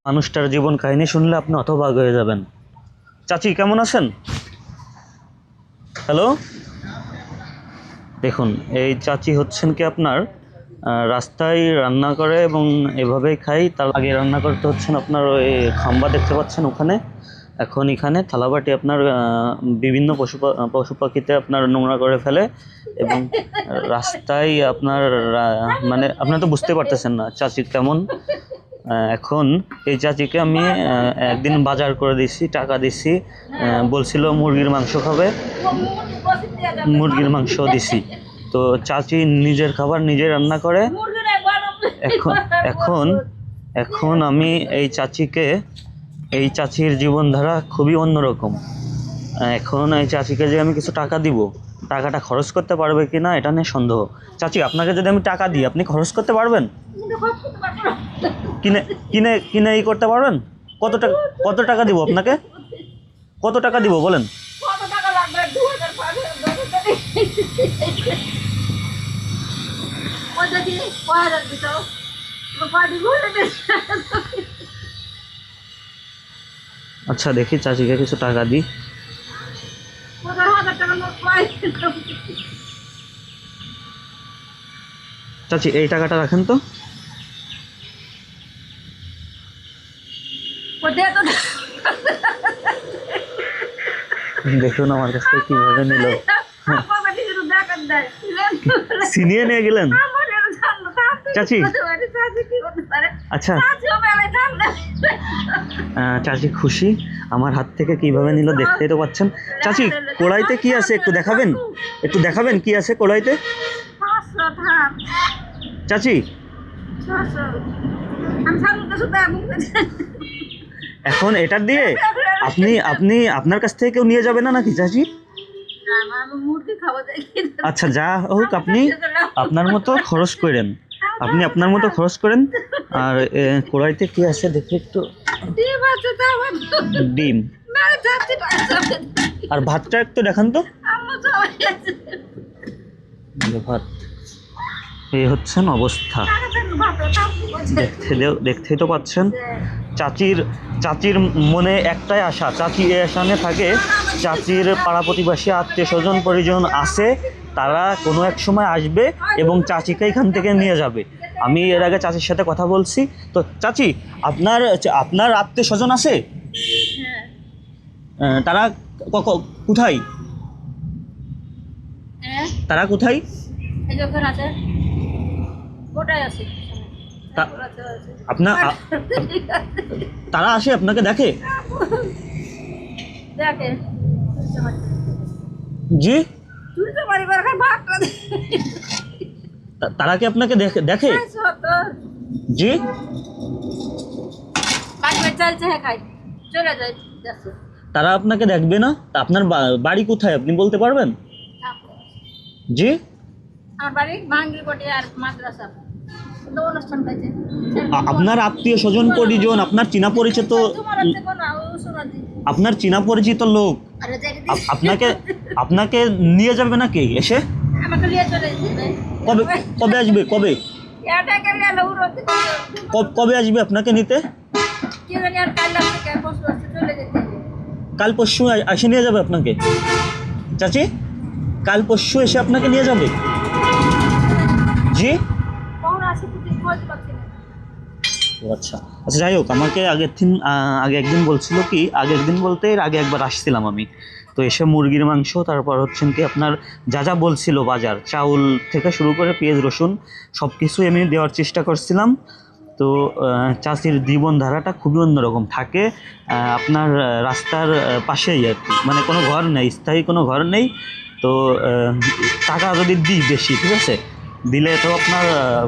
মানুষটার জীবন কাহিনী শুনলে আপনি হতবাক হয়ে যাবেন। চাচি কেমন আছেন? হ্যালো, দেখুন এই চাচি হচ্ছেন কি আপনার রাস্তায় রান্না করে এবং এভাবেই খাই। তার আগে রান্না করতে হচ্ছেন আপনার ওই খাম্বা দেখতে পাচ্ছেন ওখানে। এখন এখানে থালাবাটি আপনার বিভিন্ন পশু পাখিতে আপনার নোংরা করে ফেলে এবং রাস্তায় আপনার মানে আপনারা তো বুঝতে পারতেছেন না চাচি কেমন। এখন এই চাচিকে আমি একদিন বাজার করে দিছি, টাকা দিছি, বলছিল মুরগির মাংস খাবে, মুরগির মাংস দিছি। তো চাচি নিজের খাবার নিজে রান্না করে। এখন এখন এখন আমি এই চাচির জীবনধারা খুবই অন্যরকম। এখন এই চাচিকে যে আমি কিছু টাকা দিব, টাকাটা খরচ করতে পারবে কি না এটা নিয়ে সন্দেহ। চাচি আপনাকে যদি আমি টাকা দিই আপনি খরচ করতে পারবেন? কিনে কিনে কিনে ই করতে পারবেন? কত টাকা দিব আপনাকে? কত টাকা দিব বলেন? আচ্ছা দেখি চাচিকে কিছু টাকা দিই। চাচি এই টাকাটা রাখেন তো। দেখুন আমার কাছ থেকে কিভাবে নিল, ছিনিয়ে নিয়ে গেলেন। চাচি আচ্ছা চাচি খুশি আমার হাত থেকে কিভাবে নিল দেখতেই তো পাচ্ছেন। চাচি কড়াইতে কি আছে একটু দেখাবেন কি আছে কড়াইতে? চাচি এখন এটা দিয়ে আপনি আপনার কাছ থেকে কেউ নিয়ে যাবে না নাকি চাচি? আচ্ছা যা হোক আপনি আপনার মতো খরচ করেন, আর কড়াইতে কি আছে দেখি একটু। ডিম আর ভাতটা একটু দেখান তো। ভাত এই হচ্ছেন অবস্থা, দেখতেই তো পাচ্ছেন। চাচির মনে একটাই আশা, চাচি এই আশা নিয়ে থাকে চাচির পাড়া প্রতিবেশী আত্মীয় স্বজন পরিজন আছে, তারা কোনো এক সময় আসবে এবং চাচিকে এখান থেকে নিয়ে যাবে। আমি এর আগে চাচির সাথে কথা বলছি। তো চাচি আপনার আত্মীয় স্বজন আছে? তারা কোথায়? তারা কোথায়? তারা আসে আপনাকে দেখে? জি তারা কি আপনাকে দেখে? জি তারা আপনাকে দেখবে না? আপনার বাড়ি কোথায় আপনি বলতে পারবেন? জি আপনার আত্মীয় স্বজন পরিজন, আপনার চীনা পরিচিত লোক আপনাকে নিয়ে যাবে নাকি এসে? কবে আসবে? কবে আসবে আপনাকে নিতে? কাল পরশু এসে নিয়ে যাবে আপনাকে? চাচি কাল পরশু এসে আপনাকে নিয়ে যাবে? জি আচ্ছা যাই হোক, আমাকে আগে একদিন বলছিল কি, আগের দিন বলতে এর আগে একবার আসছিলাম আমি, তো এসে মুরগির মাংস তারপর হচ্ছেন কি আপনার যা বলছিল বাজার চাউল থেকে শুরু করে পেঁয়াজ রসুন সব কিছুই আমি দেওয়ার চেষ্টা করছিলাম। তো চাচির জীবনধারাটা খুবই অন্যরকম থাকে। আপনার রাস্তার পাশেই আর কি, মানে কোনো ঘর নেই, স্থায়ী কোনো ঘর নেই। তো টাকা যদি দিই বেশি, ঠিক আছে, দিলে তো আপনার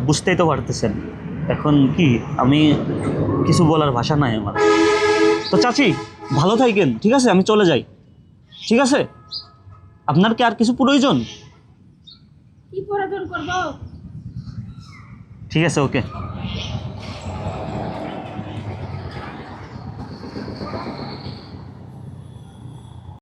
বুঝতেই তো পারতেছেন। এখন কি আমি কিছু বলার ভাষা নাই আমার। তো চাচি ভালো থাকেন, ঠিক আছে, আমি চলে যাই। ঠিক আছে, আপনার কি আর কিছু প্রয়োজন? ঠিক আছে, ওকে।